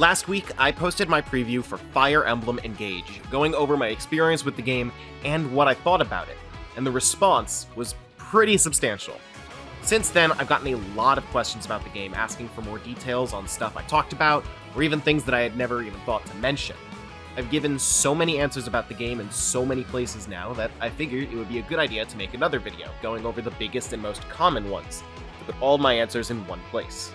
Last week, I posted my preview for Fire Emblem Engage, going over my experience with the game and what I thought about it, and the response was pretty substantial. Since then, I've gotten a lot of questions about the game, asking for more details on stuff I talked about, or even things that I had never even thought to mention. I've given so many answers about the game in so many places now that I figured it would be a good idea to make another video, going over the biggest and most common ones, to put all my answers in one place.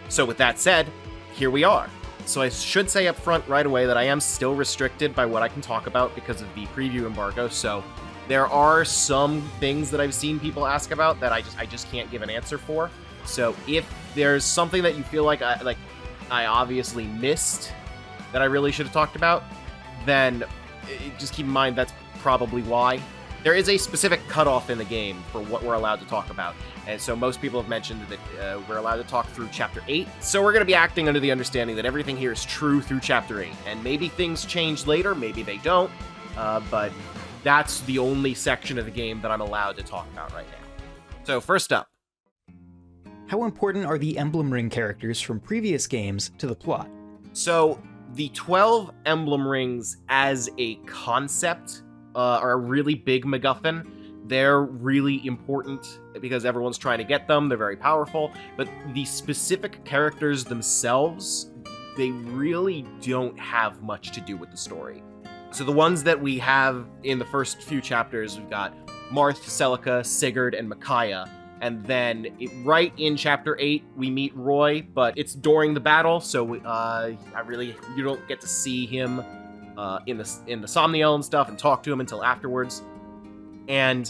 So with that said, here we are. So I should say up front right away that I am still restricted by what I can talk about because of the preview embargo, so there are some things that I've seen people ask about that I just can't give an answer for. So if there's something that you feel like I obviously missed that I really should have talked about, then just keep in mind that's probably why. There is a specific cutoff in the game for what we're allowed to talk about, and so most people have mentioned that we're allowed to talk through Chapter 8, so we're going to be acting under the understanding that everything here is true through Chapter 8, and maybe things change later, maybe they don't, but that's the only section of the game that I'm allowed to talk about right now. So first up. How important are the Emblem Ring characters from previous games to the plot? So the 12 Emblem Rings as a concept are a really big MacGuffin. They're really important because everyone's trying to get them. They're very powerful. But the specific characters themselves, they really don't have much to do with the story. So the ones that we have in the first few chapters, we've got Marth, Celica, Sigurd, and Micaiah. And then right in Chapter 8, we meet Roy, but it's during the battle, so you don't get to see him in the Somniel and stuff and talk to him until afterwards. And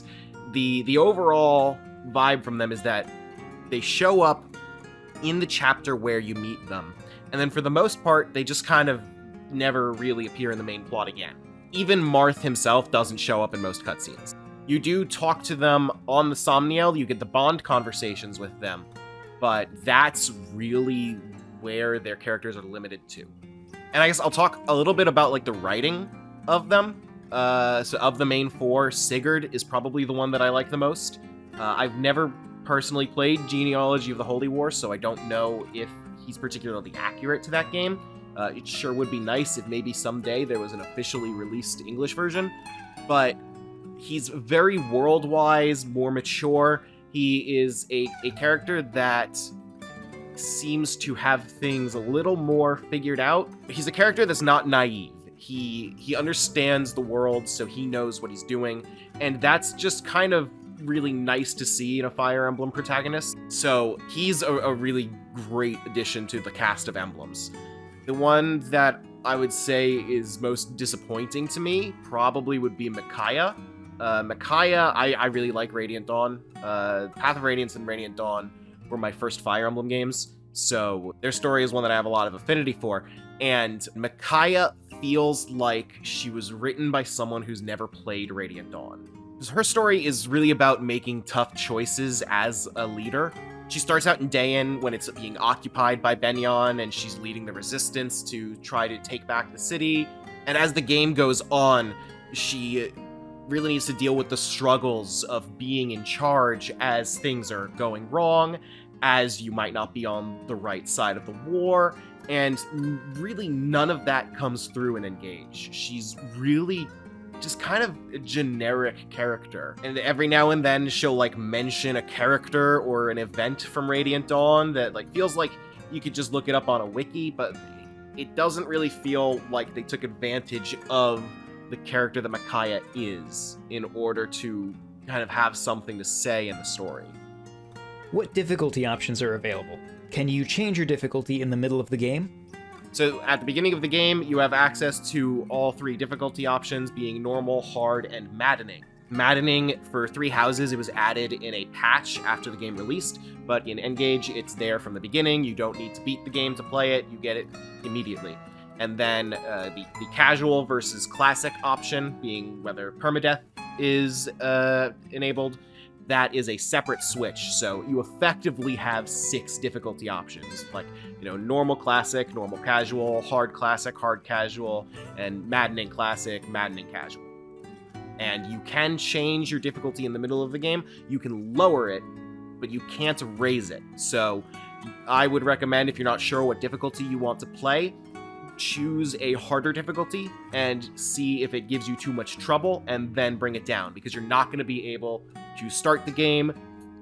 the overall vibe from them is that they show up in the chapter where you meet them, and then for the most part, they just kind of never really appear in the main plot again. Even Marth himself doesn't show up in most cutscenes. You do talk to them on the Somniel, you get the bond conversations with them, but that's really where their characters are limited to. And I guess I'll talk a little bit about like the writing of them. So of the main four, Sigurd is probably the one that I like the most. I've never personally played Genealogy of the Holy War, so I don't know if he's particularly accurate to that game. It sure would be nice if maybe someday there was an officially released English version, but he's very world-wise, more mature. He is a character that seems to have things a little more figured out. He's a character that's not naive. He understands the world, so he knows what he's doing, and that's just kind of really nice to see in a Fire Emblem protagonist. So he's a really great addition to the cast of emblems. The one that I would say is most disappointing to me probably would be Micaiah. Micaiah, I really like Radiant Dawn. Path of Radiance and Radiant Dawn were my first Fire Emblem games, so their story is one that I have a lot of affinity for, and Micaiah feels like she was written by someone who's never played Radiant Dawn. Her story is really about making tough choices as a leader. She starts out in Dayan when it's being occupied by Benyon, and she's leading the resistance to try to take back the city, and as the game goes on, she really needs to deal with the struggles of being in charge as things are going wrong, as you might not be on the right side of the war, and really none of that comes through in Engage. She's really just kind of a generic character, and every now and then she'll like mention a character or an event from Radiant Dawn that like feels like you could just look it up on a wiki, but it doesn't really feel like they took advantage of the character that Micaiah is in order to kind of have something to say in the story. What difficulty options are available? Can you change your difficulty in the middle of the game? So at the beginning of the game, you have access to all three difficulty options, being normal, hard, and maddening. Maddening, for 3 houses, it was added in a patch after the game released, but in Engage, it's there from the beginning. You don't need to beat the game to play it, you get it immediately. And then the casual versus classic option, being whether permadeath is enabled, that is a separate switch. So you effectively have 6 difficulty options, like, normal classic, normal casual, hard classic, hard casual, and maddening classic, maddening casual. And you can change your difficulty in the middle of the game. You can lower it, but you can't raise it. So I would recommend, if you're not sure what difficulty you want to play, choose a harder difficulty and see if it gives you too much trouble, and then bring it down, because you're not going to be able to start the game,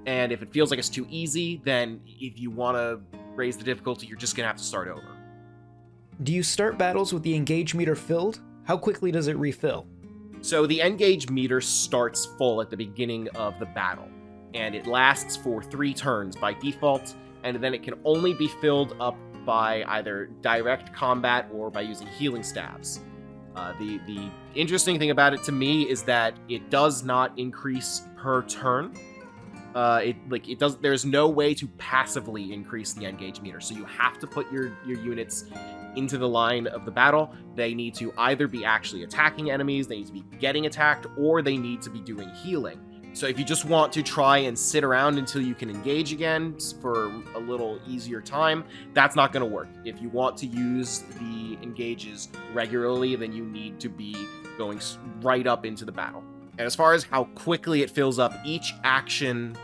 and if it feels like it's too easy, then if you want to raise the difficulty, you're just going to have to start over. Do you start battles with the engage meter filled? How quickly does it refill? So the engage meter starts full at the beginning of the battle, and it lasts for 3 turns by default, and then it can only be filled up by either direct combat or by using healing staves. The interesting thing about it to me is that it does not increase per turn. There's no way to passively increase the engage meter, so you have to put your units into the line of the battle. They need to either be actually attacking enemies, they need to be getting attacked, or they need to be doing healing. So if you just want to try and sit around until you can engage again for a little easier time, that's not going to work. If you want to use the engages regularly, then you need to be going right up into the battle. And as far as how quickly it fills up, each action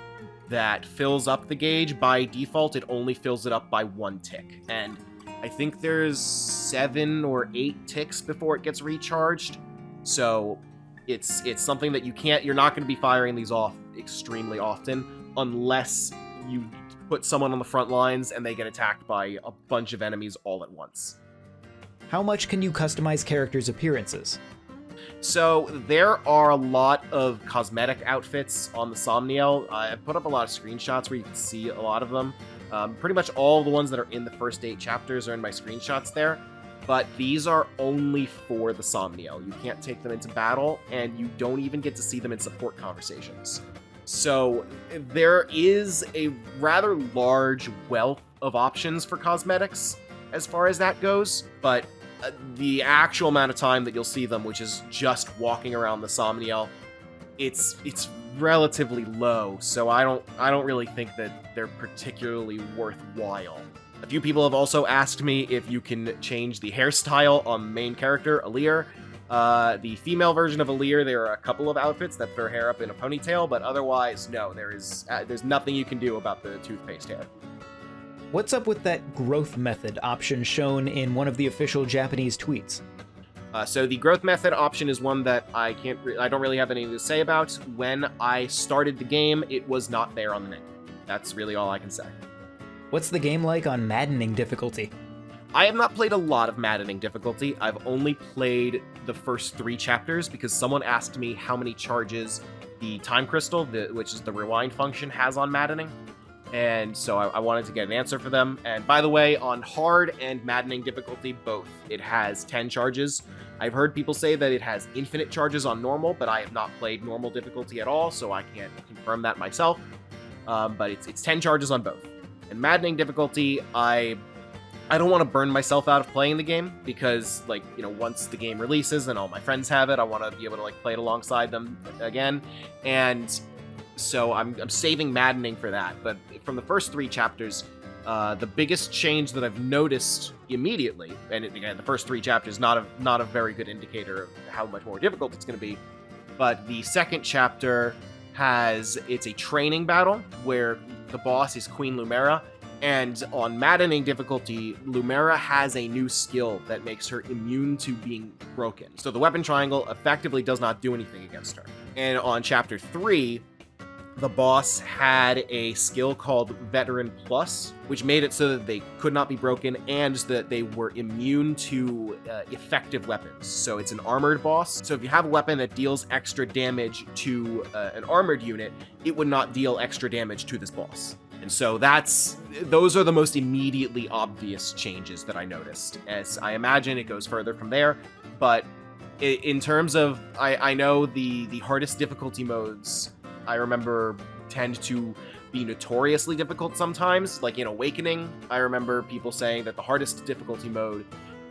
that fills up the gauge, by default, it only fills it up by 1 tick. And I think there's 7 or 8 ticks before it gets recharged. So it's something that you're not going to be firing these off extremely often unless you put someone on the front lines and they get attacked by a bunch of enemies all at once. How much can you customize characters' appearances? So there are a lot of cosmetic outfits on the Somniel. I've put up a lot of screenshots where you can see a lot of them. Pretty much all the ones that are in the first 8 chapters are in my screenshots there. But these are only for the Somniel. You can't take them into battle, and you don't even get to see them in support conversations. So there is a rather large wealth of options for cosmetics as far as that goes, but the actual amount of time that you'll see them, which is just walking around the Somniel, it's relatively low, so I don't really think that they're particularly worthwhile. A few people have also asked me if you can change the hairstyle on the main character, Alir. The female version of Alir, there are a couple of outfits that put her hair up in a ponytail, but otherwise, no, there's nothing you can do about the toothpaste hair. What's up with that growth method option shown in one of the official Japanese tweets? So the growth method option is one that I don't really have anything to say about. When I started the game, it was not there on the menu. That's really all I can say. What's the game like on Maddening Difficulty? I have not played a lot of Maddening Difficulty. I've only played the first 3 chapters because someone asked me how many charges the time crystal, which is the rewind function, has on Maddening. And so I wanted to get an answer for them. And by the way, on hard and Maddening Difficulty, both, it has 10 charges. I've heard people say that it has infinite charges on normal, but I have not played normal difficulty at all, so I can't confirm that myself. But it's 10 charges on both. And Maddening Difficulty, I don't want to burn myself out of playing the game, because, once the game releases and all my friends have it, I want to be able to, play it alongside them again. And so I'm saving Maddening for that. But from the first 3 chapters, the biggest change that I've noticed immediately, and again, the first 3 chapters, not a very good indicator of how much more difficult it's going to be, but the second chapter it's a training battle where the boss is Queen Lumera, and on Maddening Difficulty, Lumera has a new skill that makes her immune to being broken. So the weapon triangle effectively does not do anything against her. And on chapter 3, the boss had a skill called Veteran Plus, which made it so that they could not be broken and that they were immune to effective weapons. So it's an armored boss. So if you have a weapon that deals extra damage to an armored unit, it would not deal extra damage to this boss. And so those are the most immediately obvious changes that I noticed. As I imagine it goes further from there, but in terms of, I know the hardest difficulty modes, I remember, tend to be notoriously difficult sometimes. Like in Awakening, I remember people saying that the hardest difficulty mode,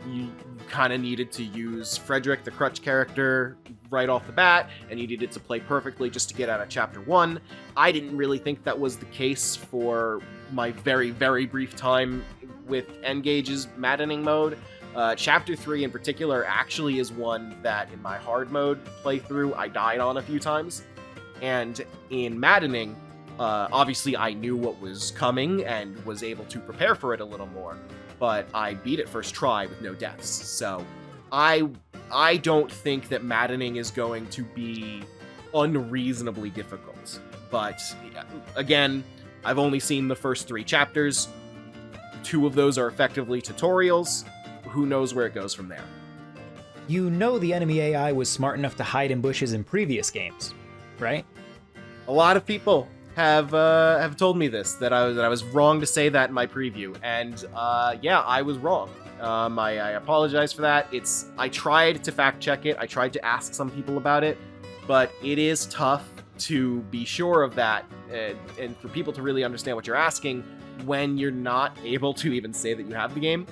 you kind of needed to use Frederick, the Crutch character, right off the bat, and you needed to play perfectly just to get out of Chapter 1. I didn't really think that was the case for my very, very brief time with N-Gage's Maddening mode. Chapter 3 in particular actually is one that, in my hard mode playthrough, I died on a few times. And in Maddening, Obviously, I knew what was coming and was able to prepare for it a little more, but I beat it first try with no deaths. So I don't think that Maddening is going to be unreasonably difficult. But again, I've only seen the first 3 chapters. 2 of those are effectively tutorials. Who knows where it goes from there? You know the enemy AI was smart enough to hide in bushes in previous games, right? A lot of people have told me this, that I was wrong to say that in my preview, and yeah, I was wrong. I apologize for that. I tried to fact check it. I tried to ask some people about it, but it is tough to be sure of that, and for people to really understand what you're asking when you're not able to even say that you have the game.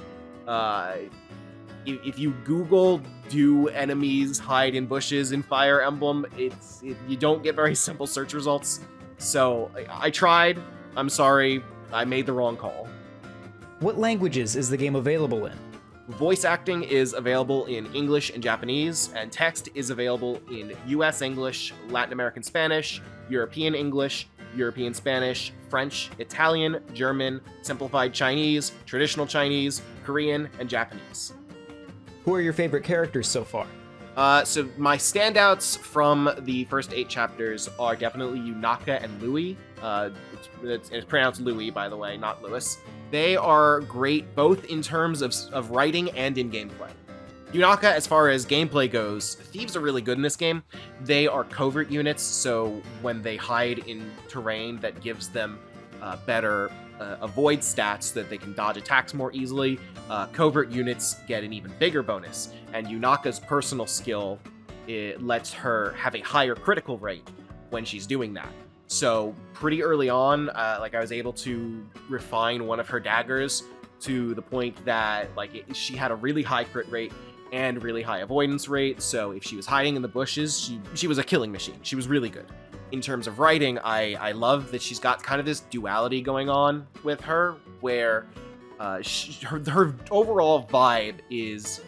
If you Google "do enemies hide in bushes in Fire Emblem," you don't get very simple search results. So I tried. I'm sorry. I made the wrong call. What languages is the game available in? Voice acting is available in English and Japanese, and text is available in US English, Latin American Spanish, European English, European Spanish, French, Italian, German, simplified Chinese, traditional Chinese, Korean, and Japanese. Who are your favorite characters so far? So my standouts from the first 8 chapters are definitely Yunaka and Louis. It's pronounced Louis, by the way, not Lewis. They are great both in terms of writing and in gameplay. Yunaka, as far as gameplay goes, thieves are really good in this game. They are covert units, so when they hide in terrain that gives them better avoid stats so that they can dodge attacks more easily, covert units get an even bigger bonus. And Yunaka's personal skill, it lets her have a higher critical rate when she's doing that. So pretty early on, I was able to refine one of her daggers to the point that she had a really high crit rate and really high avoidance rate. So if she was hiding in the bushes, she was a killing machine. She was really good. In terms of writing, I love that she's got kind of this duality going on with her, where her overall vibe is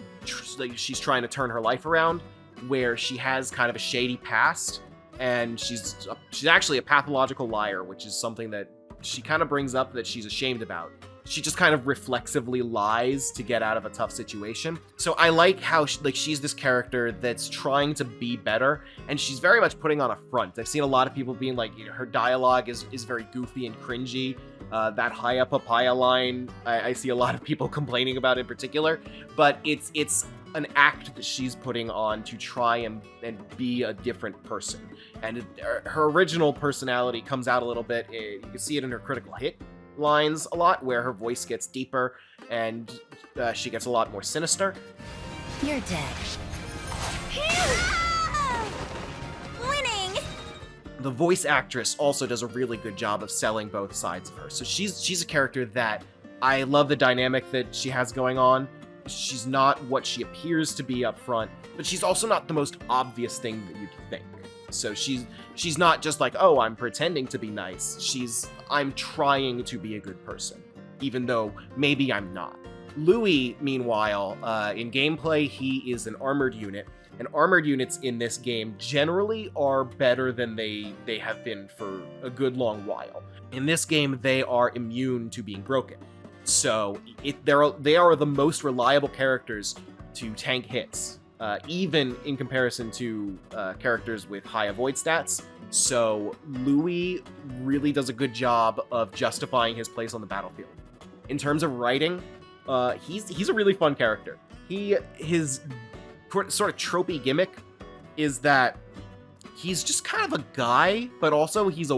she's trying to turn her life around, where she has kind of a shady past, and she's actually a pathological liar, which is something that she kind of brings up that she's ashamed about. She just kind of reflexively lies to get out of a tough situation. So I like how she's this character that's trying to be better, and she's very much putting on a front. I've seen a lot of people being like, her dialogue is very goofy and cringy. That Haya Papaya line, I see a lot of people complaining about in particular, but it's an act that she's putting on to try and be a different person. And her original personality comes out a little bit. You can see it in her critical hit lines a lot, where her voice gets deeper and she gets a lot more sinister. You're dead. Winning! The voice actress also does a really good job of selling both sides of her. So she's a character that I love the dynamic that she has going on. She's not what she appears to be up front, but she's also not the most obvious thing that you'd think. So she's not just like, oh, I'm pretending to be nice. I'm trying to be a good person, even though maybe I'm not. Louis, meanwhile, in gameplay, he is an armored unit, and armored units in this game generally are better than they have been for a good long while. In this game, they are immune to being broken. So they are the most reliable characters to tank hits. Even in comparison to characters with high avoid stats. So Louis really does a good job of justifying his place on the battlefield. In terms of writing, he's a really fun character. His sort of tropey gimmick is that he's just kind of a guy, but also he's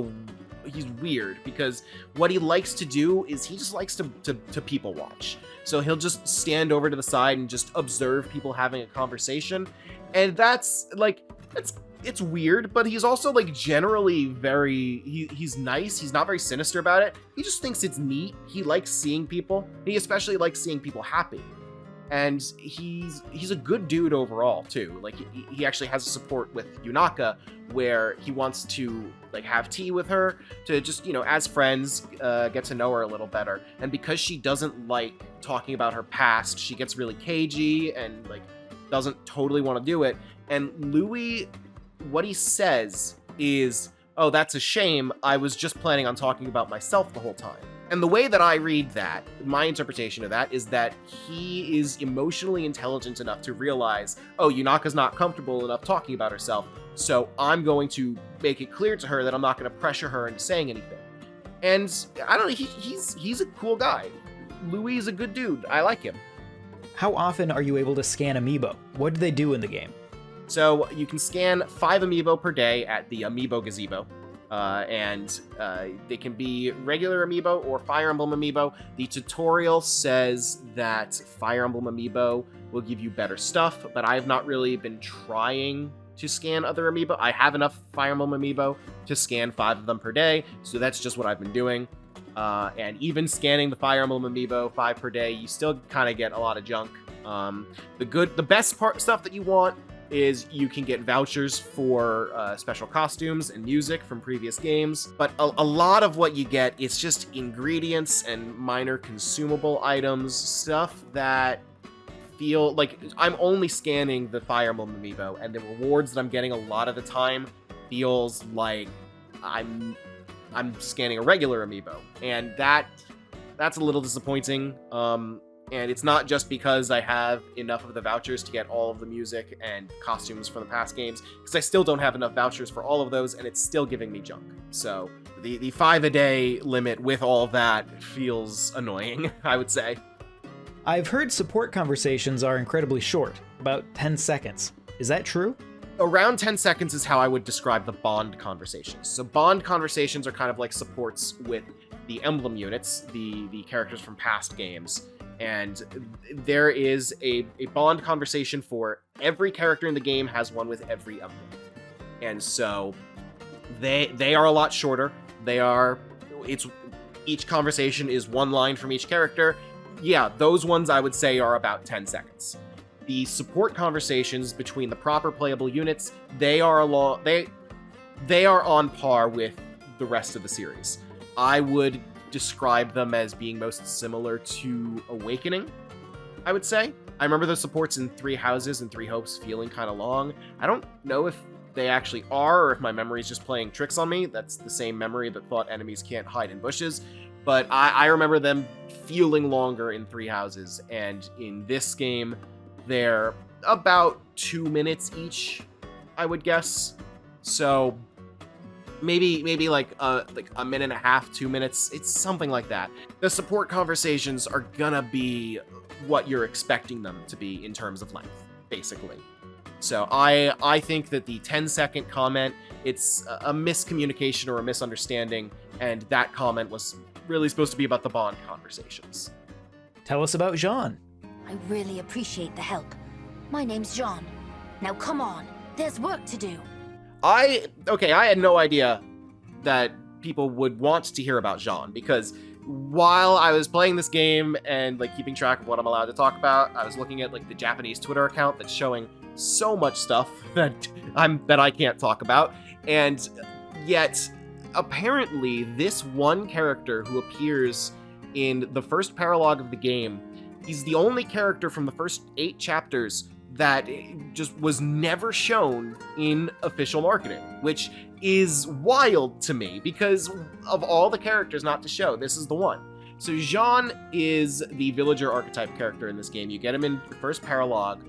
weird, because what he likes to do is he just likes to people watch. So he'll just stand over to the side and just observe people having a conversation. And it's weird, but he's also generally he's nice. He's not very sinister about it. He just thinks it's neat. He likes seeing people. He especially likes seeing people happy. And he's a good dude overall too. He actually has a support with Yunaka, where he wants to have tea with her to just, as friends, get to know her a little better. And because she doesn't like talking about her past, she gets really cagey and doesn't totally want to do it. And Louis, what he says is, oh, that's a shame. I was just planning on talking about myself the whole time. And the way that I read that, my interpretation of that, is that he is emotionally intelligent enough to realize, oh, Yunaka's not comfortable enough talking about herself, so I'm going to make it clear to her that I'm not going to pressure her into saying anything. And I don't know, he's a cool guy. Louis is a good dude. I like him. How often are you able to scan Amiibo? What do they do in the game? So you can scan 5 Amiibo per day at the Amiibo Gazebo. They can be regular Amiibo or Fire Emblem Amiibo. The tutorial says that Fire Emblem Amiibo will give you better stuff, but I have not really been trying to scan other Amiibo. I have enough Fire Emblem Amiibo to scan 5 of them per day, so that's just what I've been doing. And even scanning the Fire Emblem Amiibo 5 per day, you still kind of get a lot of junk. The best stuff that you want is you can get vouchers for special costumes and music from previous games, but a lot of what you get is just ingredients and minor consumable items, stuff that feel like I'm only scanning the Fire Emblem Amiibo, and the rewards that I'm getting a lot of the time feels like I'm scanning a regular Amiibo, and that's a little disappointing. And it's not just because I have enough of the vouchers to get all of the music and costumes from the past games, because I still don't have enough vouchers for all of those, and it's still giving me junk. So the 5 a day limit with all of that feels annoying, I would say. I've heard support conversations are incredibly short, about 10 seconds. Is that true? Around 10 seconds is how I would describe the bond conversations. So bond conversations are kind of like supports with the Emblem units, the characters from past games. And there is a bond conversation for every character in the game, has one with every Emblem. And so they are a lot shorter. Each conversation is one line from each character. Yeah, those ones I would say are about 10 seconds. The support conversations between the proper playable units, they are on par with the rest of the series. I would describe them as being most similar to Awakening, I would say. I remember the supports in 3 Houses and 3 Hopes feeling kind of long. I don't know if they actually are, or if my memory is just playing tricks on me. That's the same memory that thought enemies can't hide in bushes. But I remember them feeling longer in 3 Houses, and in this game, they're about 2 minutes each, I would guess. So maybe like a minute and a half, 2 minutes. It's something like that. The support conversations are gonna be what you're expecting them to be in terms of length, basically. So I think that the 10-second comment, it's a miscommunication or a misunderstanding, and that comment was really supposed to be about the bond conversations. Tell us about Jean. I really appreciate the help. My name's Jean. Now come on, there's work to do. I had no idea that people would want to hear about Jean, because while I was playing this game and like keeping track of what I'm allowed to talk about, I was looking at like the Japanese Twitter account that's showing so much stuff that I can't talk about, and yet apparently this one character who appears in the first paralogue of the game, he's the only character from the first 8 chapters that just was never shown in official marketing, which is wild to me, because of all the characters not to show, this is the one. So Jean is the villager archetype character in this game. You get him in the first paralogue,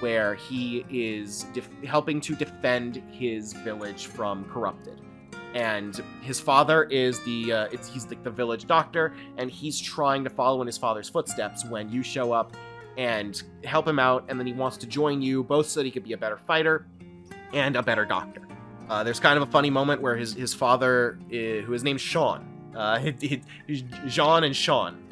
where he is helping to defend his village from corrupted. And his father is he's like the village doctor, and he's trying to follow in his father's footsteps when you show up and help him out, and then he wants to join you, both so that he could be a better fighter and a better doctor. There's kind of a funny moment where his father, who is named Sean, he's Jean and Sean,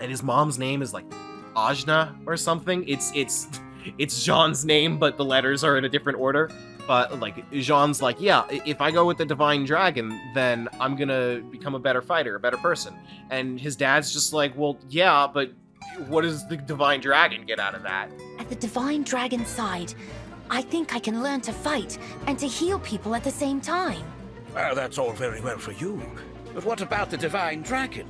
and his mom's name is like Ajna or something. It's Jean's name, but the letters are in a different order. But like Jean's like, yeah, if I go with the Divine Dragon, then I'm gonna become a better fighter, a better person. And his dad's just like, well, yeah, but what does the Divine Dragon get out of that? At the Divine Dragon's side, I think I can learn to fight and to heal people at the same time. Well, that's all very well for you. But what about the Divine Dragon?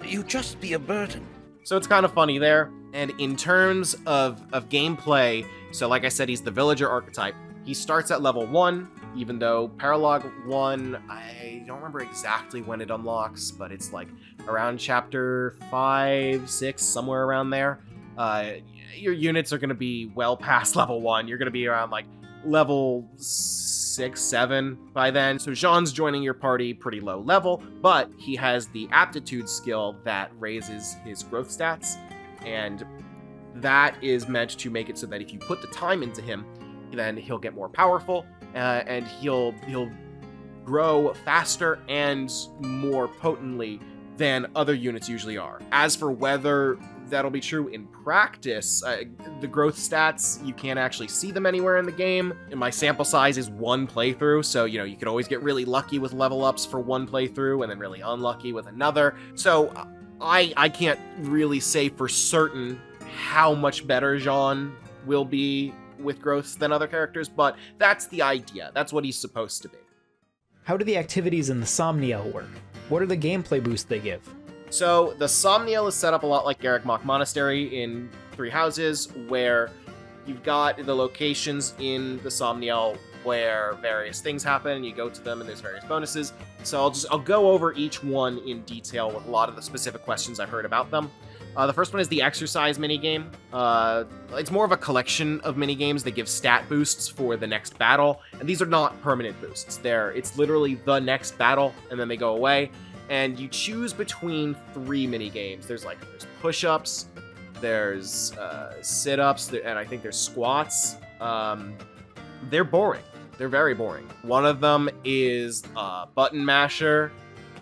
You'd just be a burden. So it's kind of funny there. And in terms of gameplay, so like I said, he's the villager archetype. He starts at level 1, even though Paralog 1, I don't remember exactly when it unlocks, but it's like around chapter 5, 6, somewhere around there. Your units are going to be well past level 1. You're going to be around like level 6, 7 by then. So Jean's joining your party pretty low level, but he has the aptitude skill that raises his growth stats, and that is meant to make it so that if you put the time into him, then he'll get more powerful, and he'll grow faster and more potently than other units usually are. As for whether that'll be true in practice, the growth stats, you can't actually see them anywhere in the game. And my sample size is one playthrough, so you could always get really lucky with level ups for one playthrough and then really unlucky with another. So I can't really say for certain how much better Jean will be with growths than other characters, but that's the idea. That's what he's supposed to be. How do the activities in the Somniel work? What are the gameplay boosts they give? So the Somniel is set up a lot like Garrick Mach Monastery in Three Houses, where you've got the locations in the Somniel where various things happen, and you go to them and there's various bonuses. So I'll go over each one in detail with a lot of the specific questions I've heard about them. The first one is the exercise minigame. It's more of a collection of minigames that give stat boosts for the next battle, and these are not permanent boosts. It's literally the next battle, and then they go away, and you choose between 3 minigames. There's push-ups, there's sit-ups, and I think there's squats. They're boring. They're very boring. One of them is button masher.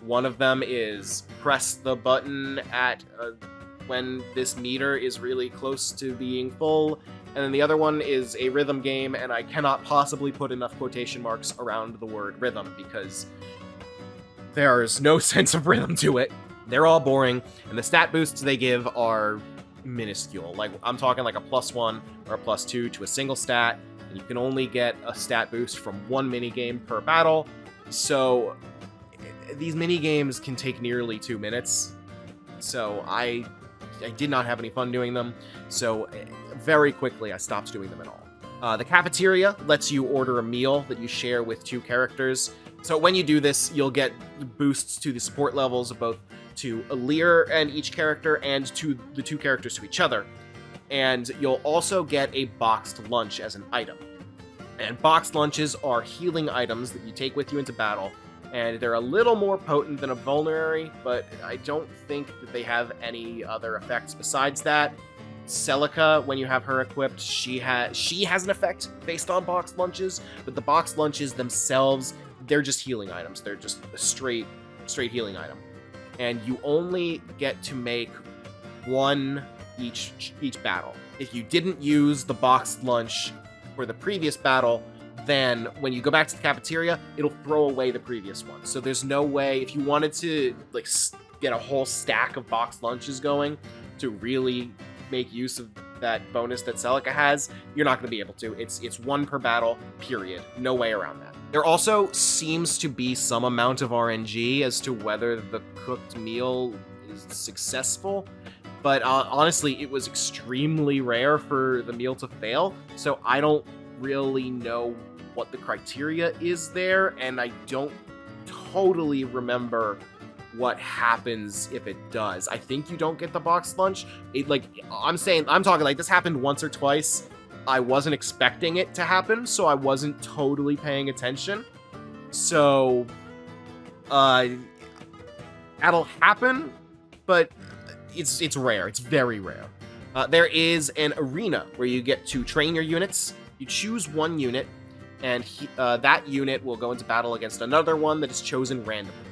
One of them is press the button at when this meter is really close to being full, and then the other one is a rhythm game, and I cannot possibly put enough quotation marks around the word rhythm because there's no sense of rhythm to it. They're all boring, and the stat boosts they give are minuscule. Like, I'm talking like a +1 or a +2 to a single stat, and you can only get a stat boost from one minigame per battle, so these minigames can take nearly 2 minutes, so I did not have any fun doing them, so very quickly I stopped doing them at all. The cafeteria lets you order a meal that you share with 2 characters. So when you do this, you'll get boosts to the support levels of both to Alir and each character and to the 2 characters to each other. And you'll also get a boxed lunch as an item. And boxed lunches are healing items that you take with you into battle, and they're a little more potent than a vulnerary, but I don't think that they have any other effects besides that. Celica, when you have her equipped, she has an effect based on boxed lunches, but the boxed lunches themselves, they're just healing items. They're just a straight healing item. And you only get to make 1 each battle. If you didn't use the boxed lunch for the previous battle, then when you go back to the cafeteria, it'll throw away the previous one. So there's no way, if you wanted to get a whole stack of boxed lunches going to really make use of that bonus that Celica has, you're not going to be able to. It's 1 per battle, period. No way around that. There also seems to be some amount of RNG as to whether the cooked meal is successful, but honestly, it was extremely rare for the meal to fail, so I don't really know what the criteria is there, and I don't totally remember what happens if it does. I think you don't get the boxed lunch. I'm talking like this happened once or twice. I wasn't expecting it to happen, so I wasn't totally paying attention. So, that'll happen, but it's rare. It's very rare. There is an arena where you get to train your units. You choose 1 unit, and that unit will go into battle against another one that is chosen randomly.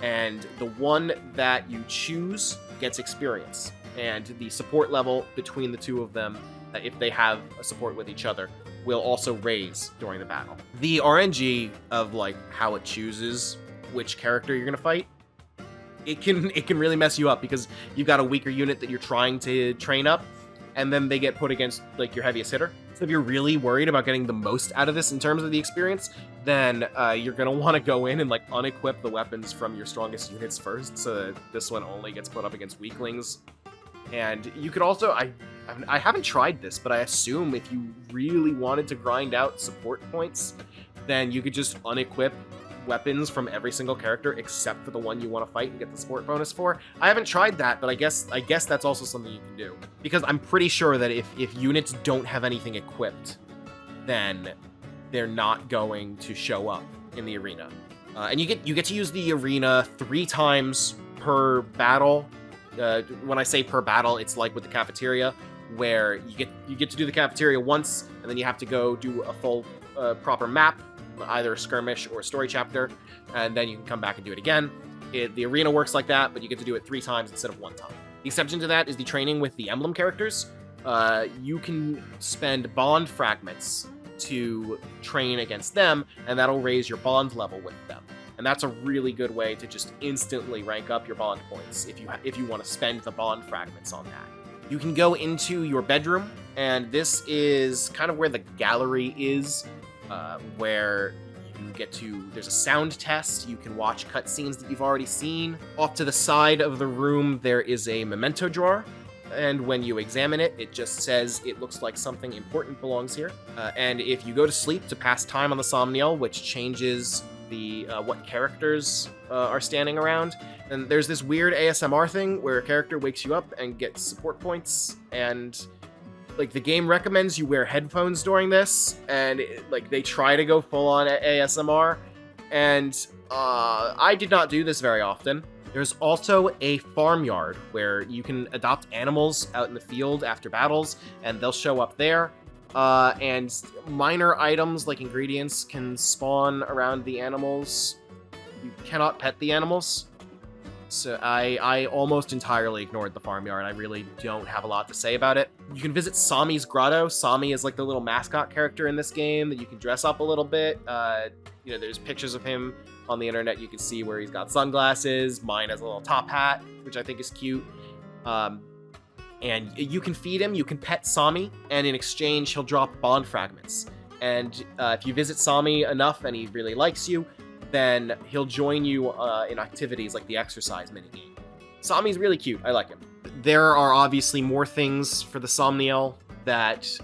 And the one that you choose gets experience, and the support level between the 2 of them, if they have a support with each other, will also raise during the battle. The RNG of how it chooses which character you're gonna fight, it can really mess you up because you've got a weaker unit that you're trying to train up, and then they get put against your heaviest hitter. So if you're really worried about getting the most out of this in terms of the experience, then you're going to want to go in and unequip the weapons from your strongest units first, so that this one only gets put up against weaklings. And you could also, I haven't tried this, but I assume if you really wanted to grind out support points, then you could just unequip weapons from every single character except for the one you want to fight and get the support bonus for. I haven't tried that, but I guess that's also something you can do. Because I'm pretty sure that if units don't have anything equipped, then they're not going to show up in the arena. And you get to use the arena 3 times per battle. When I say per battle, it's like with the cafeteria, where you get to do the cafeteria once, and then you have to go do a full proper map, either a skirmish or a story chapter, and then you can come back and do it again. The arena works like that, but you get to do it 3 times instead of 1 time. The exception to that is the training with the Emblem characters. You can spend bond fragments to train against them, and that'll raise your bond level with them. And that's a really good way to just instantly rank up your bond points if you want to spend the bond fragments on that. You can go into your bedroom, and this is kind of where the gallery is, where you get to, there's a sound test, you can watch cutscenes that you've already seen. Off to the side of the room, there is a Memento Drawer, and when you examine it, it just says it looks like something important belongs here. And if you go to sleep to pass time on the Somniel, which changes the what characters are standing around, and there's this weird ASMR thing where a character wakes you up and gets support points, and like the game recommends you wear headphones during this, and like they try to go full on ASMR, and I did not do this very often. There's also a farmyard where you can adopt animals out in the field after battles, and they'll show up there. And minor items like ingredients can spawn around the animals. You cannot pet the animals. So I almost entirely ignored the farmyard. I really don't have a lot to say about it. You can visit Sami's grotto. Sami is like the little mascot character in this game that you can dress up a little bit. There's pictures of him on the internet. You can see where he's got sunglasses. Mine has a little top hat, which I think is cute. And you can feed him, you can pet Sami, and in exchange, he'll drop bond fragments. And if you visit Sami enough and he really likes you, then he'll join you in activities like the exercise minigame. Sami's really cute, I like him. There are obviously more things for the Somniel that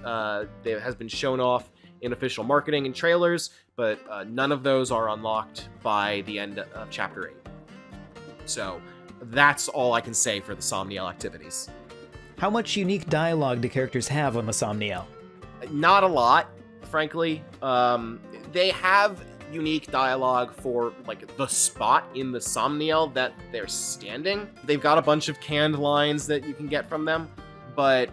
has been shown off in official marketing and trailers, but none of those are unlocked by the end of Chapter 8. So that's all I can say for the Somniel activities. How much unique dialogue do characters have on the Somniel? Not a lot, frankly. They have unique dialogue for like the spot in the Somniel that they're standing. They've got a bunch of canned lines that you can get from them, but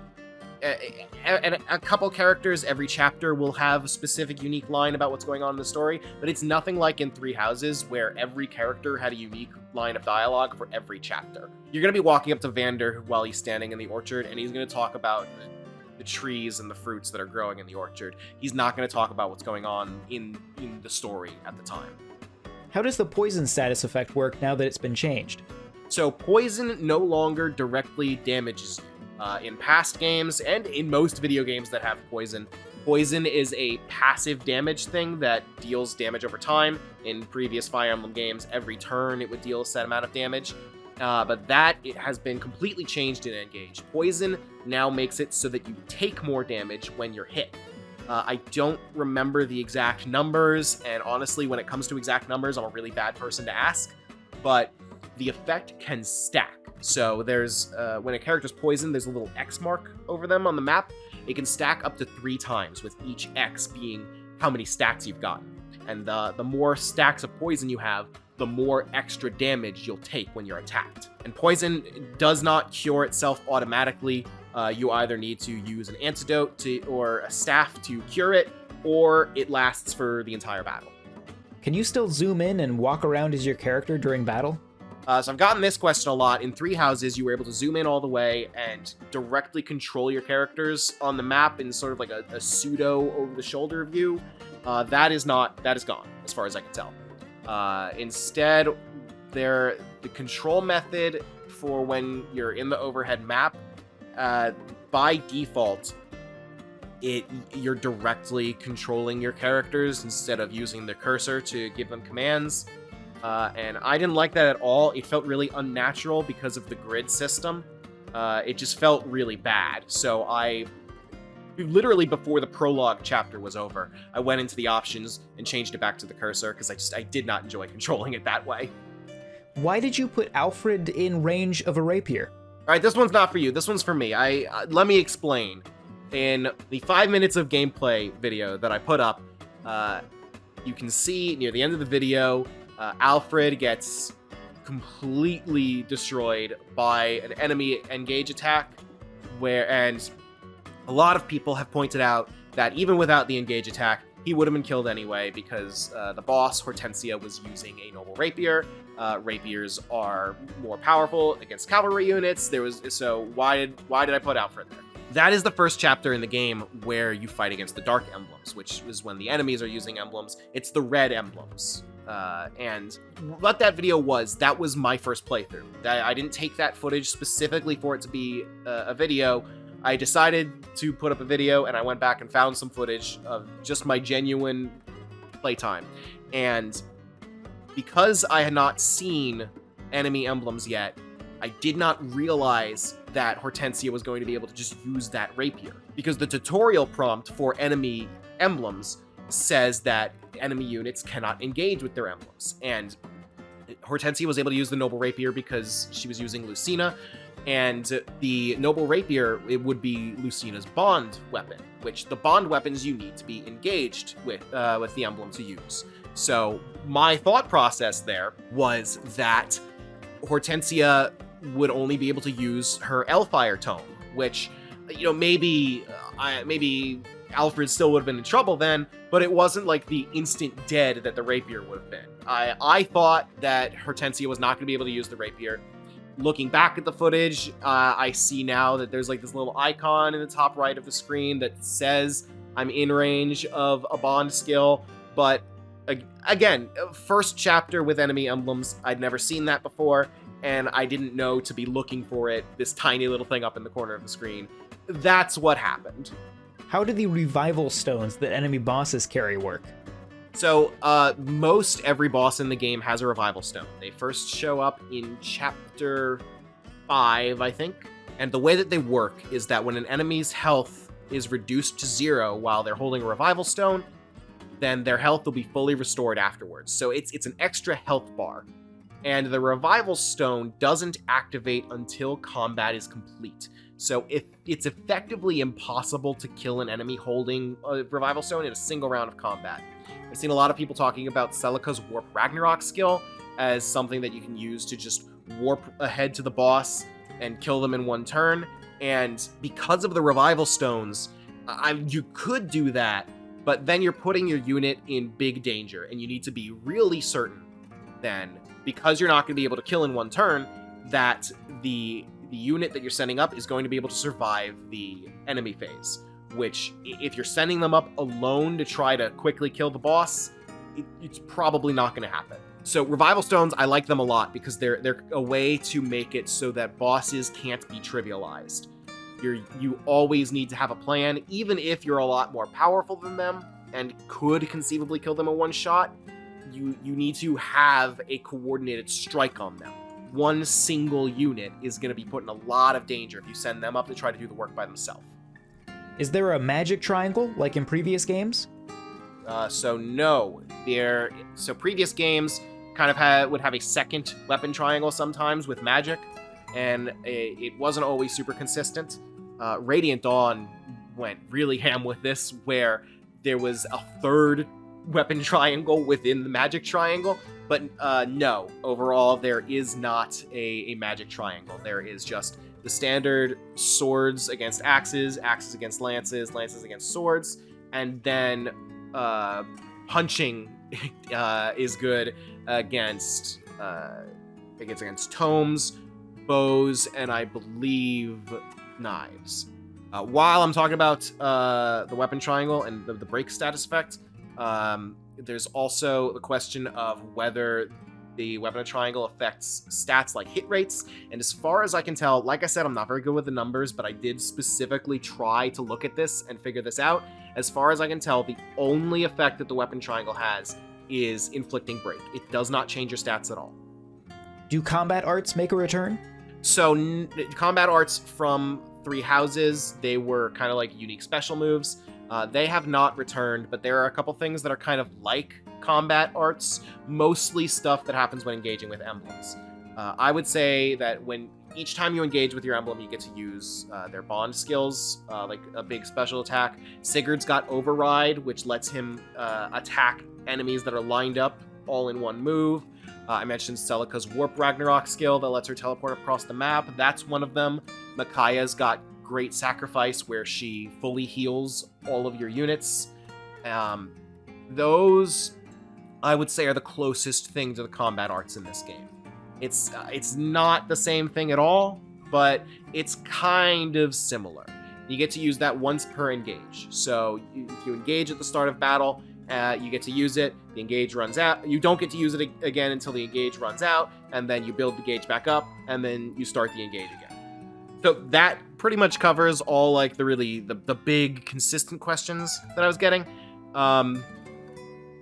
a couple characters every chapter will have a specific unique line about what's going on in the story, but it's nothing like in Three Houses where every character had a unique line of dialogue for every chapter. You're going to be walking up to Vander while he's standing in the orchard, and he's going to talk about the trees and the fruits that are growing in the orchard. He's not going to talk about what's going on in the story at the time. How does the poison status effect work now that it's been changed? So poison no longer directly damages you. In past games, and in most video games that have poison, poison is a passive damage thing that deals damage over time. In previous Fire Emblem games, every turn it would deal a set amount of damage. But it has been completely changed in Engage. Poison now makes it so that you take more damage when you're hit. I don't remember the exact numbers, and honestly, when it comes to exact numbers, I'm a really bad person to ask, but the effect can stack. So there's, when a character's poisoned, there's a little X mark over them on the map. It can stack up to 3 times, with each X being how many stacks you've gotten. And the more stacks of poison you have, the more extra damage you'll take when you're attacked. And poison does not cure itself automatically. You either need to use an antidote or a staff to cure it, or it lasts for the entire battle. Can you still zoom in and walk around as your character during battle? So I've gotten this question a lot. In Three Houses, you were able to zoom in all the way and directly control your characters on the map in sort of like a pseudo over-the-shoulder view. That is gone, as far as I can tell. Instead, the control method for when you're in the overhead map, by default, you're directly controlling your characters instead of using the cursor to give them commands. And I didn't like that at all. It felt really unnatural because of the grid system. It just felt really bad. So literally before the prologue chapter was over, I went into the options and changed it back to the cursor because I did not enjoy controlling it that way. Why did you put Alfred in range of a rapier? All right, this one's not for you. This one's for me. Let me explain. In the 5 minutes of gameplay video that I put up, you can see near the end of the video, Alfred gets completely destroyed by an enemy engage attack, and a lot of people have pointed out that even without the engage attack, he would have been killed anyway because the boss, Hortensia, was using a noble rapier. Rapiers are more powerful against cavalry units. So why did I put Alfred there? That is the first chapter in the game where you fight against the dark emblems, which is when the enemies are using emblems. It's the red emblems. And what that video was, that was my first playthrough. I didn't take that footage specifically for it to be a video. I decided to put up a video, and I went back and found some footage of just my genuine playtime. And because I had not seen enemy emblems yet, I did not realize that Hortensia was going to be able to just use that rapier. Because the tutorial prompt for enemy emblems says that enemy units cannot engage with their emblems. And Hortensia was able to use the noble rapier because she was using Lucina, and the noble rapier, it would be Lucina's bond weapon, which the bond weapons you need to be engaged with the emblem to use. So my thought process there was that Hortensia would only be able to use her Elfire tome, which, maybe Alfred still would have been in trouble then, but it wasn't like the instant dead that the rapier would have been. I thought that Hortensia was not going to be able to use the rapier. Looking back at the footage, I see now that there's like this little icon in the top right of the screen that says I'm in range of a bond skill, but again, first chapter with enemy emblems, I'd never seen that before, and I didn't know to be looking for it, this tiny little thing up in the corner of the screen. That's what happened. How do the revival stones that enemy bosses carry work? So, most every boss in the game has a revival stone. They first show up in chapter 5, I think. And the way that they work is that when an enemy's health is reduced to 0 while they're holding a revival stone, then their health will be fully restored afterwards. So it's an extra health bar. And the revival stone doesn't activate until combat is complete. So it's effectively impossible to kill an enemy holding a revival stone in a single round of combat. I've seen a lot of people talking about Celica's Warp Ragnarok skill as something that you can use to just warp ahead to the boss and kill them in one turn. And because of the revival stones, you could do that, but then you're putting your unit in big danger, and you need to be really certain then, because you're not going to be able to kill in one turn, that the unit that you're sending up is going to be able to survive the enemy phase. Which, if you're sending them up alone to try to quickly kill the boss, it's probably not going to happen. So revival stones, I like them a lot because they're a way to make it so that bosses can't be trivialized. You always need to have a plan, even if you're a lot more powerful than them and could conceivably kill them in one shot. You need to have a coordinated strike on them. One single unit is going to be put in a lot of danger if you send them up to try to do the work by themselves. Is there a magic triangle like in previous games? So no. So previous games kind of would have a second weapon triangle sometimes with magic, and it wasn't always super consistent. Radiant Dawn went really ham with this, where there was a third weapon triangle within the magic triangle, but no. Overall, there is not a magic triangle. There is just the standard swords against axes, axes against lances, lances against swords, and then punching is good against tomes, bows, and I believe knives. While I'm talking about the weapon triangle and the break status effect, there's also the question of whether the weapon triangle affects stats like hit rates, and as far as I can tell, like I said, I'm not very good with the numbers, but I did specifically try to look at this and figure this out. As far as I can tell, the only effect that the weapon triangle has is inflicting break. It does not change your stats at all. Do combat arts make a return? So combat arts from 3 houses. They were kind of like unique special moves. They have not returned, but there are a couple things that are kind of like combat arts, mostly stuff that happens when engaging with emblems. I would say that each time you engage with your emblem, you get to use their bond skills, like a big special attack. Sigurd's got Override, which lets him attack enemies that are lined up all in one move. I mentioned Celica's Warp Ragnarok skill that lets her teleport across the map. That's one of them. Micaiah's got Great Sacrifice, where she fully heals all of your units. Those, I would say, are the closest thing to the combat arts in this game. It's not the same thing at all, but it's kind of similar. You get to use that once per engage. So if you engage at the start of battle, you get to use it. The engage runs out. You don't get to use it again until the engage runs out, and then you build the gauge back up, and then you start the engage again. So that pretty much covers all like the big consistent questions that I was getting.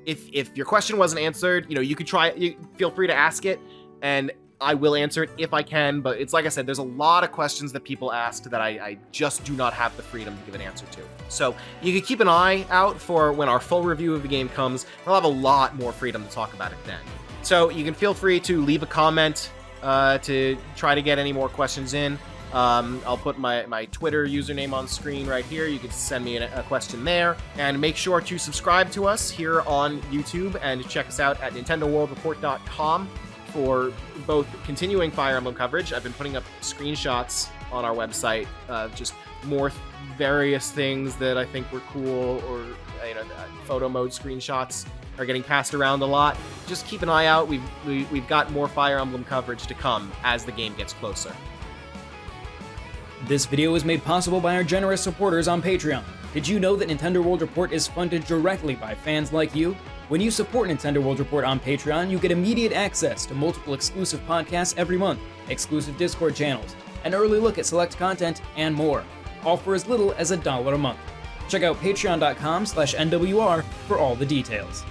If your question wasn't answered, you could feel free to ask it, and I will answer it if I can. But it's like I said, there's a lot of questions that people asked that I just do not have the freedom to give an answer to. So you can keep an eye out for when our full review of the game comes. I'll have a lot more freedom to talk about it then. So you can feel free to leave a comment to try to get any more questions in. I'll put my Twitter username on screen right here. You can send me a question there. And make sure to subscribe to us here on YouTube and check us out at NintendoWorldReport.com for both continuing Fire Emblem coverage. I've been putting up screenshots on our website, just more various things that I think were cool, or photo mode screenshots are getting passed around a lot. Just keep an eye out. We've got more Fire Emblem coverage to come as the game gets closer. This video was made possible by our generous supporters on Patreon. Did you know that Nintendo World Report is funded directly by fans like you? When you support Nintendo World Report on Patreon, you get immediate access to multiple exclusive podcasts every month, exclusive Discord channels, an early look at select content, and more, all for as little as $1 a month. Check out patreon.com/NWR for all the details.